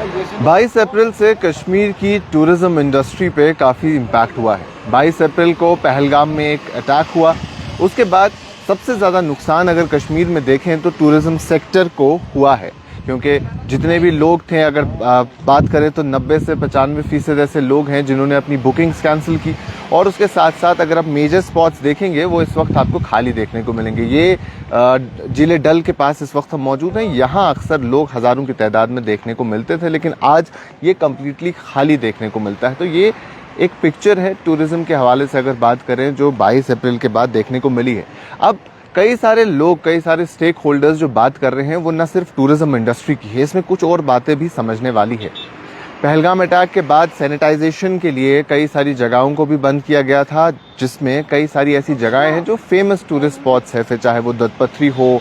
22 अप्रैल से कश्मीर की tourism industry पे काफ़ी इम्पैक्ट हुआ है। 22 अप्रैल को पहलगाम में एक अटैक हुआ, उसके बाद सबसे ज़्यादा नुकसान अगर कश्मीर में देखें तो टूरिज़्म सेक्टर को हुआ है, क्योंकि जितने भी लोग थे, अगर बात करें तो 90 से 95% ऐसे लोग हैं जिन्होंने अपनी बुकिंग्स कैंसिल की। और उसके साथ साथ अगर आप मेजर स्पॉट्स देखेंगे वो इस वक्त आपको खाली देखने को मिलेंगे। ये जिले डल के पास इस वक्त हम मौजूद हैं, यहाँ अक्सर लोग हज़ारों की तादाद में देखने को मिलते थे, लेकिन आज ये कम्प्लीटली खाली देखने को मिलता है। तो ये एक पिक्चर है टूरिज़्म के हवाले से अगर बात करें जो 22 अप्रैल के बाद देखने को मिली है। अब कई सारे लोग, कई सारे स्टेक होल्डर्स जो बात कर रहे हैं वो न सिर्फ टूरिज्म इंडस्ट्री की है, इसमें कुछ और बातें भी समझने वाली है। पहलगाम अटैक के बाद सैनिटाइजेशन के लिए कई सारी जगहों को भी बंद किया गया था, जिसमें कई सारी ऐसी जगहें हैं जो फेमस टूरिस्ट स्पॉट्स हैं, फिर चाहे वो दत्तपत्री हो,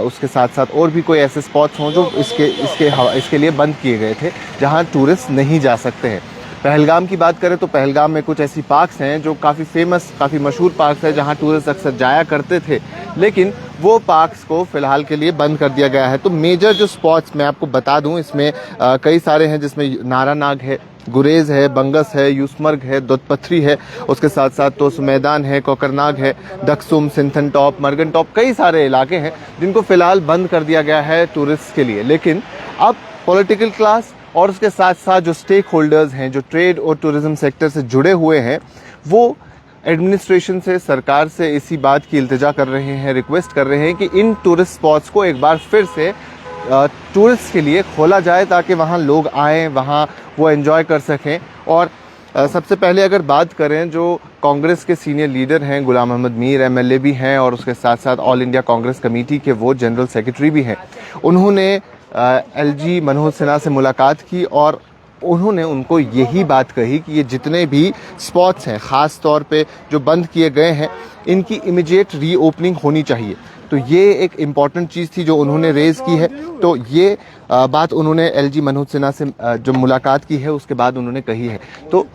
उसके साथ साथ और भी कोई ऐसे स्पॉट्स हों जो इसके लिए बंद किए गए थे, जहां टूरिस्ट नहीं जा सकते हैं। पहलगाम की बात करें तो पहलगाम में कुछ ऐसी पार्क्स हैं जो काफ़ी फेमस, काफ़ी मशहूर पार्क्स हैं जहां टूरिस्ट अक्सर जाया करते थे, लेकिन वो पार्क्स को फ़िलहाल के लिए बंद कर दिया गया है। तो मेजर जो स्पॉट्स मैं आपको बता दूं, इसमें कई सारे हैं, जिसमें नारानाग है, गुरेज है, बंगस है, यूसमर्ग है, दत्तपत्री है, उसके साथ साथ तोस मैदान है, कोकरनाग है, दक्सुम, सिंथन टॉप, मर्गन टॉप, कई सारे इलाके हैं जिनको फ़िलहाल बंद कर दिया गया है टूरिस्ट के लिए। लेकिन अब पॉलिटिकल क्लास और उसके साथ साथ जो स्टेक होल्डर्स हैं, जो ट्रेड और टूरिज्म सेक्टर से जुड़े हुए हैं, वो एडमिनिस्ट्रेशन से, सरकार से इसी बात की इल्तिजा कर रहे हैं, रिक्वेस्ट कर रहे हैं कि इन टूरिस्ट स्पॉट्स को एक बार फिर से टूरिस्ट के लिए खोला जाए, ताकि वहाँ लोग आएँ, वहाँ वो एंजॉय कर सकें। और सबसे पहले अगर बात करें, जो कांग्रेस के सीनियर लीडर हैं, गुलाम अहमद मीर एमएलए भी हैं और उसके साथ साथ ऑल इंडिया कांग्रेस कमेटी के वो जनरल सेक्रेटरी भी हैं, उन्होंने एलजी मनोज सिन्हा से मुलाकात की और उन्होंने उनको यही बात कही कि ये जितने भी स्पॉट्स हैं, ख़ास तौर पे जो बंद किए गए हैं, इनकी इमीडिएट रीओपनिंग होनी चाहिए। तो ये एक इम्पॉर्टेंट चीज़ थी जो उन्होंने रेज़ की है। तो ये बात उन्होंने एलजी मनोज सिन्हा से जो मुलाकात की है उसके बाद उन्होंने कही है। तो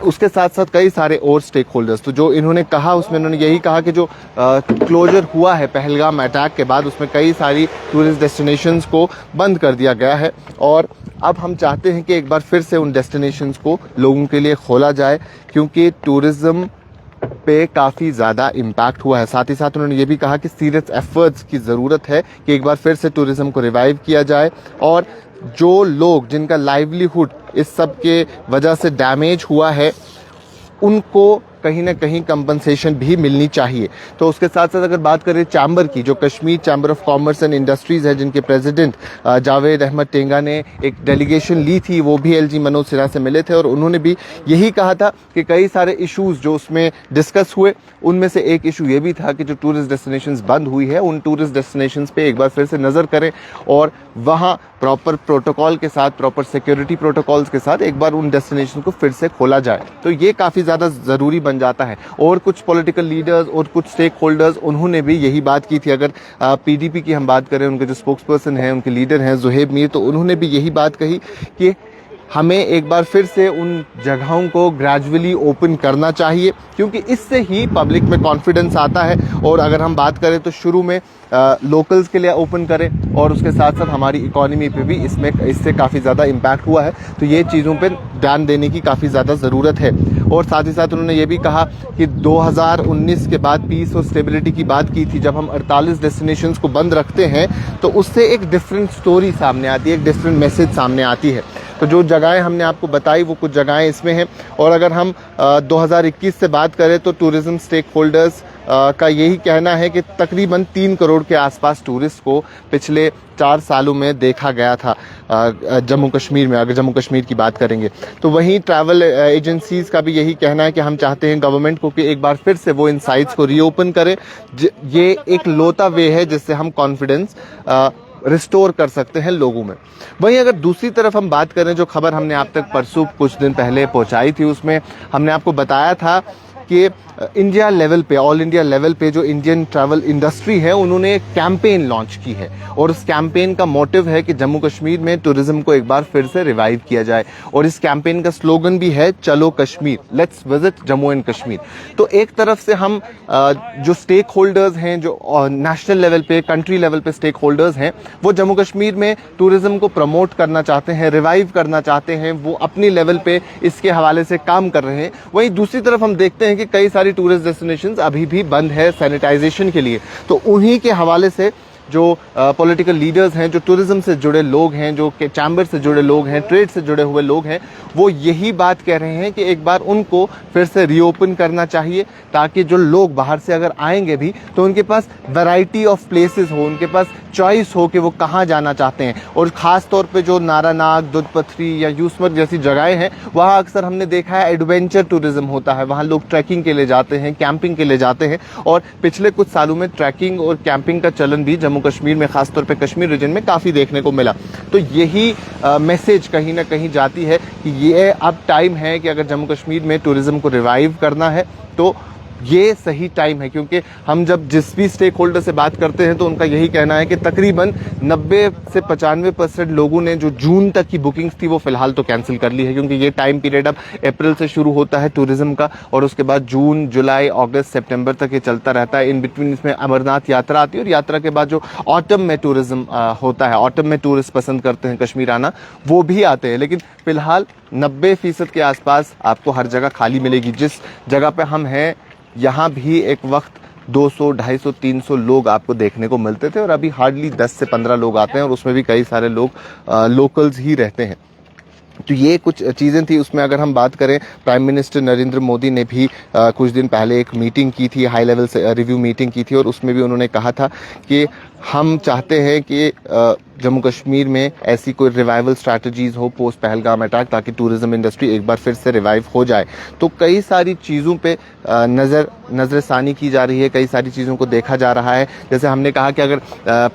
उसके साथ साथ कई सारे और स्टेक होल्डर्स, तो जो इन्होंने कहा उसमें उन्होंने यही कहा कि जो क्लोजर हुआ है पहलगाम अटैक के बाद, उसमें कई सारी टूरिस्ट डेस्टिनेशंस को बंद कर दिया गया है और अब हम चाहते हैं कि एक बार फिर से उन डेस्टिनेशंस को लोगों के लिए खोला जाए, क्योंकि टूरिज़्म पे काफ़ी ज़्यादा इम्पैक्ट हुआ है। साथ ही साथ उन्होंने ये भी कहा कि सीरियस एफर्ट्स की ज़रूरत है कि एक बार फिर से टूरिज़्म को रिवाइव किया जाए और जो लोग, जिनका लाइवलीहुड इस सब के वजह से डैमेज हुआ है, उनको कहीं ना कहीं कंपनसेशन भी मिलनी चाहिए। तो उसके साथ साथ अगर बात करें चैम्बर की, जो Kashmir chamber of commerce and industries है, जिनके प्रेसिडेंट जावेद अहमद टेंगा ने एक डेलीगेशन ली थी, वो भी एलजी मनोज सिन्हा से मिले थे और उन्होंने भी यही कहा था कि कई सारे इश्यूज़ जो उसमें डिस्कस हुए, उनमें से एक इशू ये भी था कि जो टूरिस्ट डेस्टिनेशंस बंद हुई है, उन टूरिस्ट डेस्टिनेशंस पे एक बार फिर से नज़र करें और वहाँ प्रॉपर प्रोटोकॉल के साथ, प्रॉपर सिक्योरिटी प्रोटोकॉल्स के साथ एक बार उन डेस्टिनेशन को फिर से खोला जाए। तो ये काफ़ी ज़्यादा ज़रूरी बन जाता है। और कुछ पॉलिटिकल लीडर्स और कुछ स्टेक होल्डर्स, उन्होंने भी यही बात की थी। अगर पीडीपी की हम बात करें, उनके जो स्पोक्स पर्सन हैं, उनके लीडर हैं ज़ुहैब मीर, तो उन्होंने भी यही बात कही कि हमें एक बार फिर से उन जगहों को ग्रेजुअली ओपन करना चाहिए, क्योंकि इससे ही पब्लिक में कॉन्फिडेंस आता है। और अगर हम बात करें तो शुरू में लोकल्स के लिए ओपन करें और उसके साथ साथ हमारी इकोनॉमी पे भी इससे काफ़ी ज़्यादा इम्पैक्ट हुआ है। तो ये चीज़ों पे ध्यान देने की काफ़ी ज़्यादा ज़रूरत है। और साथ ही साथ उन्होंने ये भी कहा कि 2019 के बाद पीस और स्टेबिलिटी की बात की थी। जब हम 48 डेस्टिनेशंस को बंद रखते हैं तो उससे एक डिफरेंट स्टोरी सामने आती है, एक डिफरेंट मैसेज सामने आती है। तो जो जगहें हमने आपको बताई वो कुछ जगहें इसमें हैं। और अगर हम 2021 से बात करें तो टूरिज्म स्टेक होल्डर्स का यही कहना है कि तकरीबन 3 करोड़ के आसपास टूरिस्ट को पिछले 4 सालों में देखा गया था जम्मू कश्मीर में, अगर जम्मू कश्मीर की बात करेंगे। तो वहीं ट्रैवल एजेंसीज़ का भी यही कहना है कि हम चाहते हैं गवर्नमेंट को कि एक बार फिर से वो इन साइट्स को रीओपन करे। ये एक लौता वे है जिससे हम कॉन्फिडेंस रिस्टोर कर सकते हैं लोगों में। वहीं अगर दूसरी तरफ हम बात करें, जो खबर हमने आप तक परसों कुछ दिन पहले पहुंचाई थी, उसमें हमने आपको बताया था कि इंडिया लेवल पे, ऑल इंडिया लेवल पे जो इंडियन ट्रैवल इंडस्ट्री है उन्होंने एक कैंपेन लॉन्च की है और उस कैंपेन का मोटिव है कि जम्मू कश्मीर में टूरिज्म को एक बार फिर से रिवाइव किया जाए। और इस कैंपेन का स्लोगन भी है चलो Kashmir, let's visit Jammu and Kashmir. तो एक तरफ से हम जो स्टेक होल्डर्स हैं, जो नेशनल लेवल पे, कंट्री लेवल पे स्टेक होल्डर्स हैं, वो जम्मू कश्मीर में टूरिज्म को प्रमोट करना चाहते हैं, रिवाइव करना चाहते हैं, वो अपनी लेवल पे इसके हवाले से काम कर रहे हैं। वहीं दूसरी तरफ हम देखते हैं कि कई सारी टूरिस्ट डेस्टिनेशंस अभी भी बंद है सैनिटाइजेशन के लिए। तो उन्हीं के हवाले से जो पॉलिटिकल लीडर्स हैं, जो टूरिज्म से जुड़े लोग हैं, जो चैम्बर से जुड़े लोग हैं, ट्रेड से जुड़े हुए लोग हैं, वो यही बात कह रहे हैं कि एक बार उनको फिर से रीओपन करना चाहिए ताकि जो लोग बाहर से अगर आएंगे भी तो उनके पास वैरायटी ऑफ प्लेसेस हो, उनके पास चॉइस हो कि वो कहाँ जाना चाहते हैं। और ख़ास तौर पे जो नारानाग, दुधपथरी या यूसमर्ग जैसी जगहें हैं, वहाँ अक्सर हमने देखा है एडवेंचर टूरिज्म होता है, वहाँ लोग ट्रैकिंग के लिए जाते हैं, कैंपिंग के लिए जाते हैं। और पिछले कुछ सालों में ट्रैकिंग और कैंपिंग का चलन भी जम्मू कश्मीर में, खासतौर पे कश्मीर रीजन में काफ़ी देखने को मिला। तो यही मैसेज कहीं ना कहीं जाती है कि ये अब टाइम है कि अगर जम्मू कश्मीर में टूरिज्म को रिवाइव करना है तो ये सही टाइम है। क्योंकि हम जब जिस भी स्टेक होल्डर से बात करते हैं तो उनका यही कहना है कि तकरीबन 90 से 95% लोगों ने जो जून तक की बुकिंग्स थी वो फिलहाल तो कैंसिल कर ली है, क्योंकि ये टाइम पीरियड अब अप्रैल से शुरू होता है टूरिज्म का और उसके बाद जून, जुलाई, अगस्त, सितंबर तक ये चलता रहता है। इन बिटवीन इसमें अमरनाथ यात्रा आती है और यात्रा के बाद जो ऑटम में टूरिज्म होता है, ऑटम में टूरिस्ट पसंद करते हैं कश्मीर आना, वो भी आते हैं। लेकिन फिलहाल 90% के आसपास आपको हर जगह खाली मिलेगी। जिस जगह पे हम हैं यहाँ भी एक वक्त 200, 250, 300 लोग आपको देखने को मिलते थे और अभी हार्डली 10 से 15 लोग आते हैं और उसमें भी कई सारे लोग लोकल्स ही रहते हैं। तो ये कुछ चीज़ें थी। उसमें अगर हम बात करें, प्राइम मिनिस्टर नरेंद्र मोदी ने भी कुछ दिन पहले एक मीटिंग की थी, हाई लेवल से रिव्यू मीटिंग की थी और उसमें भी उन्होंने कहा था कि हम चाहते हैं कि जम्मू कश्मीर में ऐसी कोई रिवाइवल स्ट्रैटेजीज हो पोस्ट पहलगाम अटैक, ताकि टूरिज्म इंडस्ट्री एक बार फिर से रिवाइव हो जाए। तो कई सारी चीज़ों पे नज़रसानी की जा रही है, कई सारी चीज़ों को देखा जा रहा है। जैसे हमने कहा कि अगर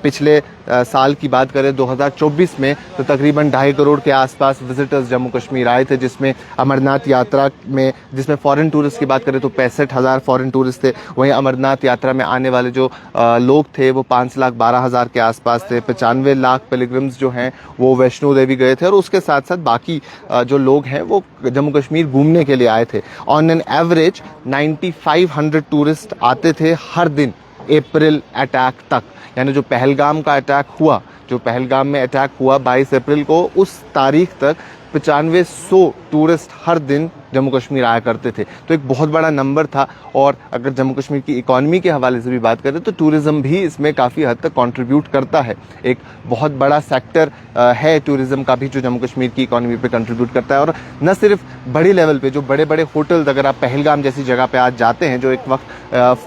पिछले साल की बात करें 2024 में, तो तकरीबन 2.5 करोड़ के आसपास विजिटर्स जम्मू कश्मीर आए थे, जिसमें अमरनाथ यात्रा में, जिसमें फॉरेन टूरिस्ट की बात करें तो 65,000 फॉरेन टूरिस्ट थे। वहीं अमरनाथ यात्रा में आने वाले जो लोग थे वो 5,12,000 के आसपास थे। 95 लाख पिलग्रिम्स जो हैं वो वैष्णो देवी गए थे और उसके साथ साथ बाकी जो लोग हैं वो जम्मू कश्मीर घूमने के लिए आए थे। ऑन एन एवरेज 9500 टूरिस्ट आते थे हर दिन अप्रैल अटैक तक। यानी जो पहलगाम का अटैक हुआ, जो पहलगाम में अटैक हुआ 22 अप्रैल को, उस तारीख तक 9500 टूरिस्ट हर दिन जम्मू कश्मीर आया करते थे। तो एक बहुत बड़ा नंबर था। और अगर जम्मू कश्मीर की इकॉनमी के हवाले से भी बात करें तो टूरिज़्म भी इसमें काफ़ी हद तक कंट्रीब्यूट करता है। एक बहुत बड़ा सेक्टर है टूरिज़्म का भी जो जम्मू कश्मीर की इकॉनमी पे कंट्रीब्यूट करता है। और न सिर्फ बड़ी लेवल पे, जो बड़े बड़े होटल्स, अगर आप पहलगाम जैसी जगह पे आज जाते हैं जो एक वक्त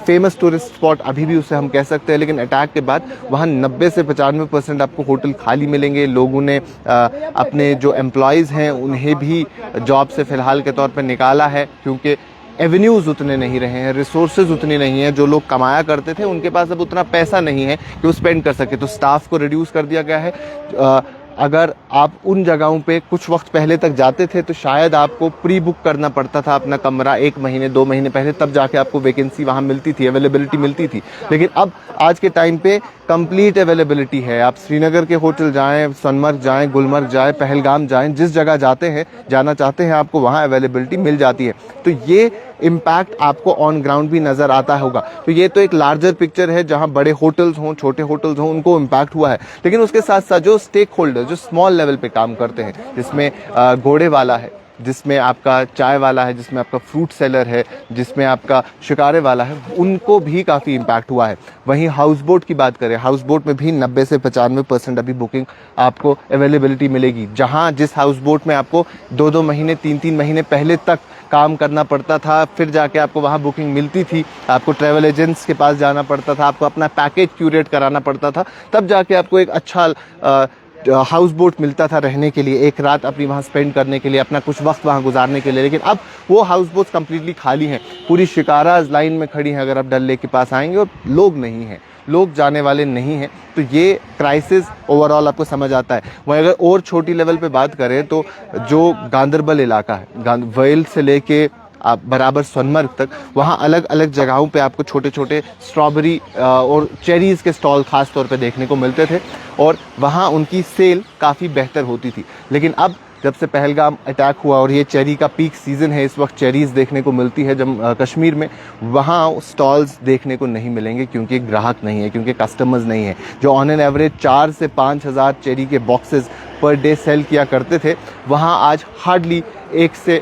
फेमस टूरिस्ट स्पॉट अभी भी उसे हम कह सकते हैं, लेकिन अटैक के बाद वहाँ 90 से 95% आपको होटल खाली मिलेंगे। लोगों ने अपने जो एम्प्लॉयज़ हैं उन्हें भी जॉब से फ़िलहाल के तौर पर निकाला है, क्योंकि एवेन्यूज़ उतने नहीं रहे हैं, रिसोर्सेज उतनी नहीं है। जो लोग कमाया करते थे उनके पास अब उतना पैसा नहीं है कि वो स्पेंड कर सके, तो स्टाफ को रिड्यूस कर दिया गया है। अगर आप उन जगहों पे कुछ वक्त पहले तक जाते थे तो शायद आपको प्री बुक करना पड़ता था अपना कमरा 1 महीने 2 महीने पहले, तब जाके आपको वैकेंसी वहाँ मिलती थी, अवेलेबिलिटी मिलती थी। लेकिन अब आज के टाइम पे कंप्लीट अवेलेबिलिटी है। आप श्रीनगर के होटल जाएं, सोनमर्ग जाएं, गुलमर्ग जाएं, पहलगाम जाएं, जिस जगह जाते हैं, जाना चाहते हैं, आपको वहाँ अवेलेबिलिटी मिल जाती है। तो ये इम्पैक्ट आपको ऑन ग्राउंड भी नज़र आता होगा। तो ये तो एक लार्जर पिक्चर है जहाँ बड़े होटल्स हों, छोटे होटल्स हों, उनको इम्पैक्ट हुआ है। लेकिन उसके साथ साथ जो स्टेक होल्डर, जो स्मॉल लेवल पे काम करते हैं, जिसमें घोड़े वाला है, जिसमें आपका चाय वाला है, जिसमें आपका फ्रूट सेलर है, जिसमें आपका शिकारे वाला है, उनको भी काफ़ी इम्पैक्ट हुआ है। वहीं हाउस बोट की बात करें, हाउस बोट में भी 90 से 95% अभी बुकिंग आपको अवेलेबिलिटी मिलेगी। जहां जिस हाउस बोट में आपको 2-2 महीने 3-3 महीने पहले तक काम करना पड़ता था, फिर जाके आपको वहाँ बुकिंग मिलती थी, आपको ट्रैवल एजेंट्स के पास जाना पड़ता था, आपको अपना पैकेज क्यूरेट कराना पड़ता था, तब जाके आपको एक अच्छा हाउस बोट मिलता था रहने के लिए, एक रात अपनी वहाँ स्पेंड करने के लिए, अपना कुछ वक्त वहाँ गुजारने के लिए। लेकिन अब वो हाउस बोट्स कम्प्लीटली खाली हैं। पूरी शिकाराज लाइन में खड़ी हैं अगर आप डल लेक के पास आएंगे, और लोग नहीं हैं, लोग जाने वाले नहीं हैं। तो ये क्राइसिस ओवरऑल आपको समझ आता है। वहीं अगर और छोटी लेवल पे बात करें तो जो गांदरबल इलाका है, वेल से लेके बराबर सोनमर्ग तक, वहाँ अलग अलग जगहों पे आपको छोटे छोटे स्ट्रॉबेरी और चेरीज़ के स्टॉल ख़ास तौर पे देखने को मिलते थे और वहाँ उनकी सेल काफ़ी बेहतर होती थी। लेकिन अब जब से पहलगाम अटैक हुआ और ये चेरी का पीक सीज़न है, इस वक्त चेरीज़ देखने को मिलती है कश्मीर में, वहाँ स्टॉल्स देखने को नहीं मिलेंगे क्योंकि ग्राहक नहीं है, क्योंकि कस्टमर्स नहीं है। जो ऑन एन एवरेज 4 से 5 हज़ार चेरी के बॉक्सेस पर डे सेल किया करते थे, वहाँ आज हार्डली 1 से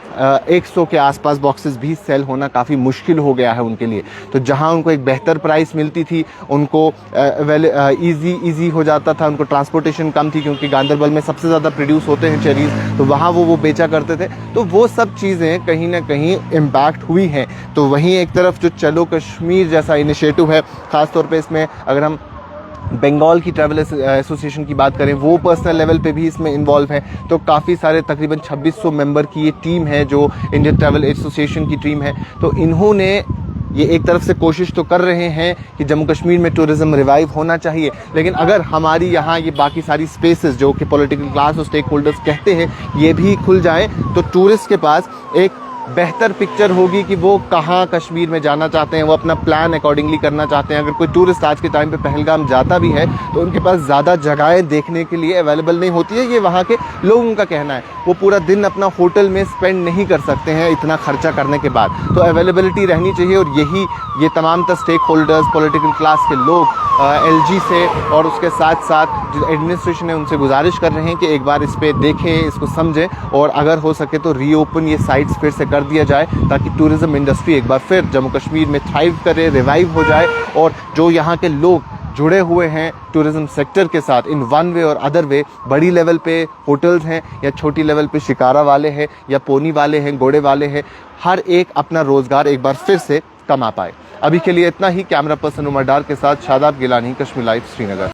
100 के आसपास बॉक्सेस भी सेल होना काफ़ी मुश्किल हो गया है उनके लिए। तो जहाँ उनको एक बेहतर प्राइस मिलती थी, उनको ईजी हो जाता था, उनको ट्रांसपोर्टेशन कम थी क्योंकि गांदरबल में सबसे ज़्यादा प्रोड्यूस होते हैं चेरीज़, तो वहाँ वो बेचा करते थे। तो वो सब चीज़ें कहीं ना कहीं इम्पैक्ट हुई हैं। तो वहीं एक तरफ जो चलो कश्मीर जैसा इनिशिएटिव है, ख़ास तौर पे इसमें अगर हम बंगाल की ट्रैवल एसोसिएशन की बात करें, वो पर्सनल लेवल पे भी इसमें इन्वॉल्व है। तो काफ़ी सारे तकरीबन 2600 मेंबर की ये टीम है जो इंडियन ट्रैवल एसोसिएशन की टीम है। तो इन्होंने ये एक तरफ से कोशिश तो कर रहे हैं कि जम्मू कश्मीर में टूरिज़्म रिवाइव होना चाहिए, लेकिन अगर हमारी यहाँ ये बाकी सारी स्पेसेस जो कि पॉलिटिकल क्लास और स्टेक होल्डर्स कहते हैं ये भी खुल जाए, तो टूरिस्ट के पास एक बेहतर पिक्चर होगी कि वो कहाँ कश्मीर में जाना चाहते हैं, वो अपना प्लान अकॉर्डिंगली करना चाहते हैं। अगर कोई टूरिस्ट आज के टाइम पे पहलगाम जाता भी है तो उनके पास ज़्यादा जगहें देखने के लिए अवेलेबल नहीं होती है, ये वहाँ के लोगों का कहना है। वो पूरा दिन अपना होटल में स्पेंड नहीं कर सकते हैं इतना खर्चा करने के बाद। तो अवेलेबिलिटी रहनी चाहिए और यही ये तमाम स्टेक होल्डर्स, पॉलिटिकल क्लास के लोग LG से और उसके साथ साथ जो एडमिनिस्ट्रेशन है उनसे गुजारिश कर रहे हैं कि एक बार इस पे देखें, इसको समझें और अगर हो सके तो रीओपन ये साइट्स फिर से कर दिया जाए ताकि टूरिज़्म इंडस्ट्री एक बार फिर जम्मू कश्मीर में थ्राइव करे, रिवाइव हो जाए और जो यहाँ के लोग जुड़े हुए हैं टूरिज़्म सेक्टर के साथ इन वन वे और अदर वे, बड़ी लेवल पे होटल्स हैं या छोटी लेवल पे शिकारा वाले हैं या पोनी वाले हैं, घोड़े वाले हैं, हर एक अपना रोज़गार एक बार फिर से कमा पाए। अभी के लिए इतना ही। कैमरा पर्सन उमर डार के साथ शादाब गिलानी, कश्मीर लाइव, श्रीनगर।